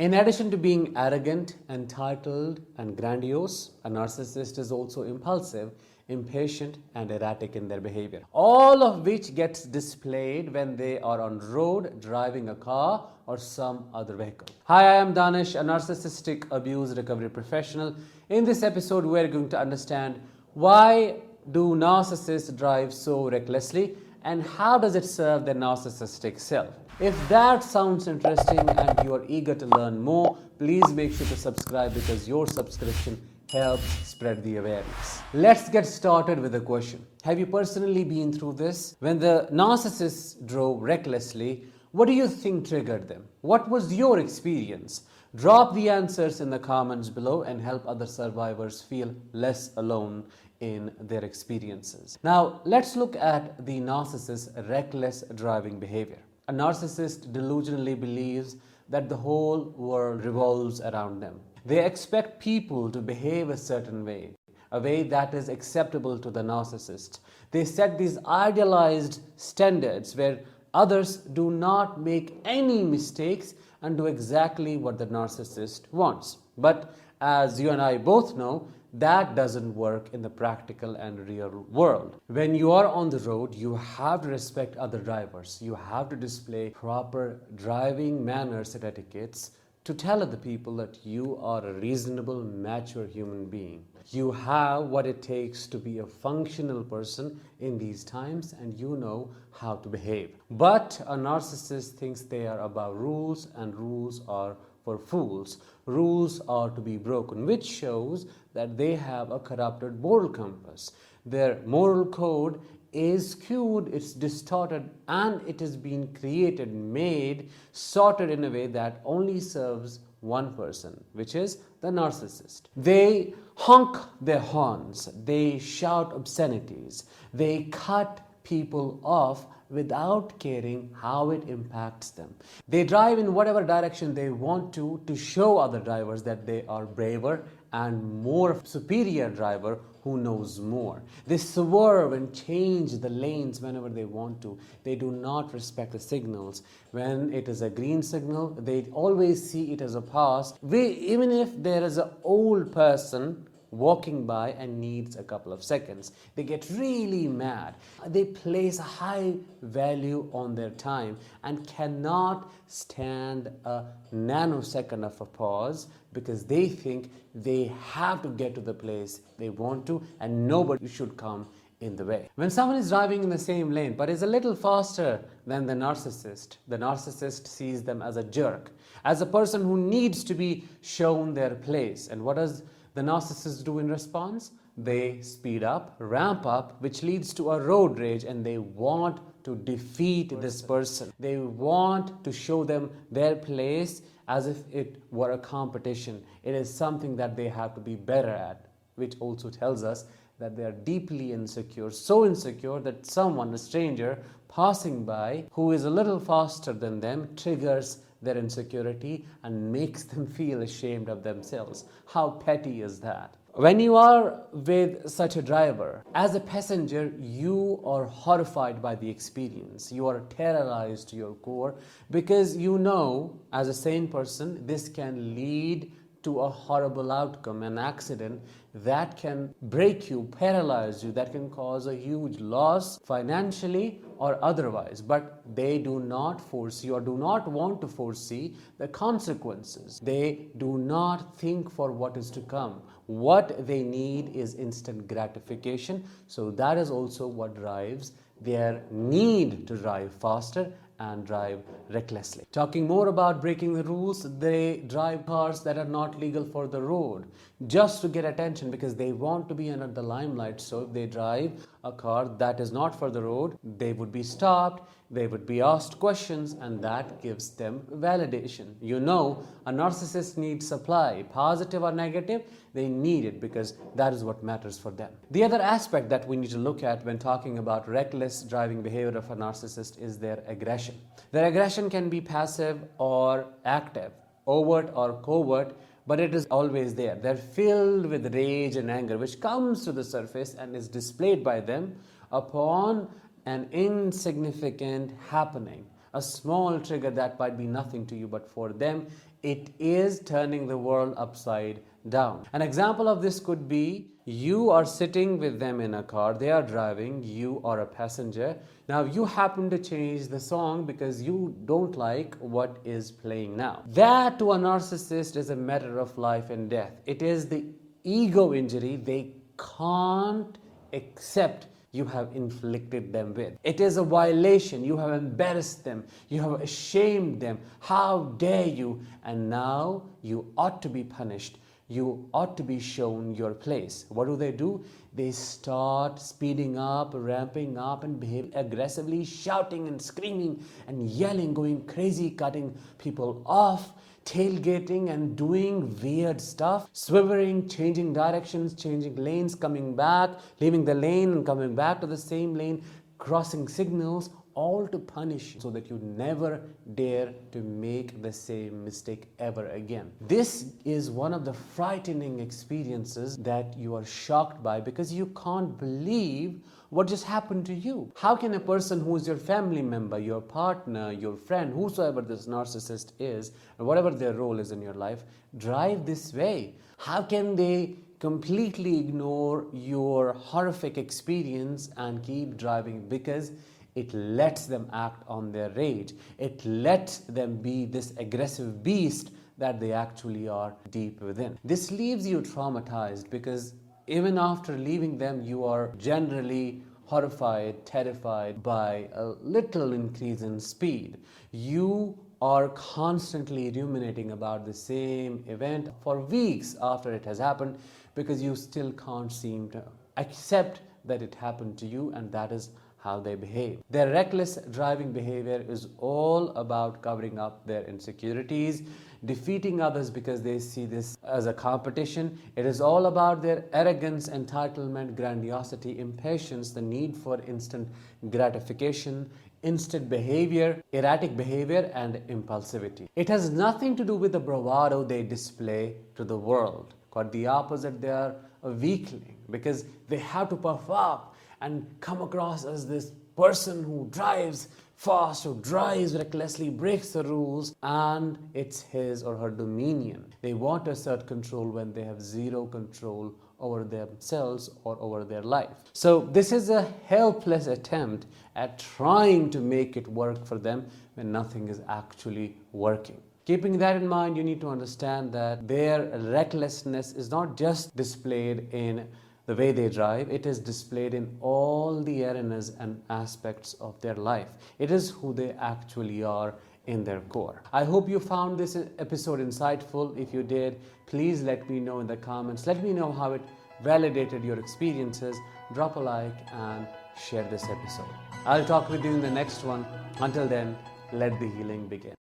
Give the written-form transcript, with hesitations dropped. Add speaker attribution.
Speaker 1: In addition to being arrogant, entitled, and grandiose, a narcissist is also impulsive, impatient, and erratic in their behavior. All of which gets displayed when they are on road driving a car or some other vehicle. Hi, I am Danish, a narcissistic abuse recovery professional. In this episode, we are going to understand why do narcissists drive so recklessly and how does it serve their narcissistic self. If that sounds interesting and you are eager to learn more, please make sure to subscribe because your subscription helps spread the awareness. Let's get started with the question. Have you personally been through this? When the narcissists drove recklessly, what do you think triggered them? What was your experience? Drop the answers in the comments below and help other survivors feel less alone in their experiences. Now, let's look at the narcissist's reckless driving behavior. A narcissist delusionally believes that the whole world revolves around them. They expect people to behave a way that is acceptable to the narcissist. They set these idealized standards where others do not make any mistakes and do exactly what the narcissist wants. But as you and I both know, that doesn't work in the practical and real world. When you are on the road, you have to respect other drivers. You have to display proper driving manners and etiquettes to tell other people that you are a reasonable, mature human being. You have what it takes to be a functional person in these times and you know how to behave. But a narcissist thinks they are above rules and rules are for fools. Rules are to be broken, which shows that they have a corrupted moral compass. Their moral code is skewed, it's distorted, and it has been created, made, sorted in a way that only serves one person, which is the narcissist. They honk their horns, they shout obscenities, they cut people off without caring how it impacts them. They drive in whatever direction they want to show other drivers that they are braver and more superior driver who knows more. They swerve and change the lanes whenever they want to. They do not respect the signals. When it is a green signal, they always see it as a pass. Even if there is an old person walking by and needs a couple of seconds, they get really mad. They place a high value on their time and cannot stand a nanosecond of a pause because they think they have to get to the place they want to and nobody should come in the way. When someone is driving in the same lane but is a little faster than the narcissist sees them as a jerk, as a person who needs to be shown their place. And what does the narcissists do in response? They speed up, ramp up, which leads to a road rage, and they want to defeat this person. They want to show them their place as if it were a competition. It is something that they have to be better at, which also tells us that they are deeply insecure, so insecure that someone, a stranger passing by who is a little faster than them, triggers their insecurity and makes them feel ashamed of themselves. How petty is that? When you are with such a driver, as a passenger, you are horrified by the experience. You are terrorized to your core because you know, as a sane person, this can lead to a horrible outcome, an accident that can break you, paralyze you, that can cause a huge loss financially or otherwise. But they do not foresee or do not want to foresee the consequences. They do not think for what is to come. What they need is instant gratification. So that is also what drives their need to drive faster and drive recklessly. Talking more about breaking the rules, they drive cars that are not legal for the road just to get attention because they want to be under the limelight. So if they drive a car that is not for the road, they would be stopped, they would be asked questions, and that gives them validation. You know, a narcissist needs supply, positive or negative, they need it because that is what matters for them. The other aspect that we need to look at when talking about reckless driving behavior of a narcissist is their aggression. Their aggression can be passive or active, overt or covert, but it is always there. They're filled with rage and anger, which comes to the surface and is displayed by them upon an insignificant happening, a small trigger that might be nothing to you, but for them it is turning the world upside down. An example of this could be you are sitting with them in a car, they are driving, you are a passenger. Now you happen to change the song because you don't like what is playing now. That to a narcissist is a matter of life and death. It is the ego injury they can't accept you have inflicted them with. It is a violation. You have embarrassed them. You have ashamed them. How dare you? And now you ought to be punished. You ought to be shown your place. What do? They start speeding up, ramping up, and behave aggressively, shouting and screaming and yelling, going crazy, cutting people off, tailgating and doing weird stuff, swerving, changing directions, changing lanes, coming back, leaving the lane and coming back to the same lane, crossing signals, all to punish you so that you never dare to make the same mistake ever again. This is one of the frightening experiences that you are shocked by because you can't believe what just happened to you. How can a person who is your family member, your partner, your friend, whosoever this narcissist is, or whatever their role is in your life, drive this way? How can they completely ignore your horrific experience and keep driving? Because it lets them act on their rage. It lets them be this aggressive beast that they actually are deep within. This leaves you traumatized because even after leaving them, you are generally horrified, terrified by a little increase in speed. You are constantly ruminating about the same event for weeks after it has happened because you still can't seem to accept that it happened to you, and that is how they behave. Their reckless driving behavior is all about covering up their insecurities, defeating others because they see this as a competition. It is all about their arrogance, entitlement, grandiosity, impatience, the need for instant gratification, instant behavior, erratic behavior, and impulsivity. It has nothing to do with the bravado they display to the world. Quite the opposite, they are a weakling because they have to puff up and come across as this person who drives fast, who drives recklessly, breaks the rules, and it's his or her dominion. They want to assert control when they have zero control over themselves or over their life. So this is a helpless attempt at trying to make it work for them when nothing is actually working. Keeping that in mind, you need to understand that their recklessness is not just displayed in the way they drive, it is displayed in all the arenas and aspects of their life. It is who they actually are in their core. I hope you found this episode insightful. If you did, please let me know in the comments. Let me know how it validated your experiences. Drop a like and share this episode. I'll talk with you in the next one. Until then, let the healing begin.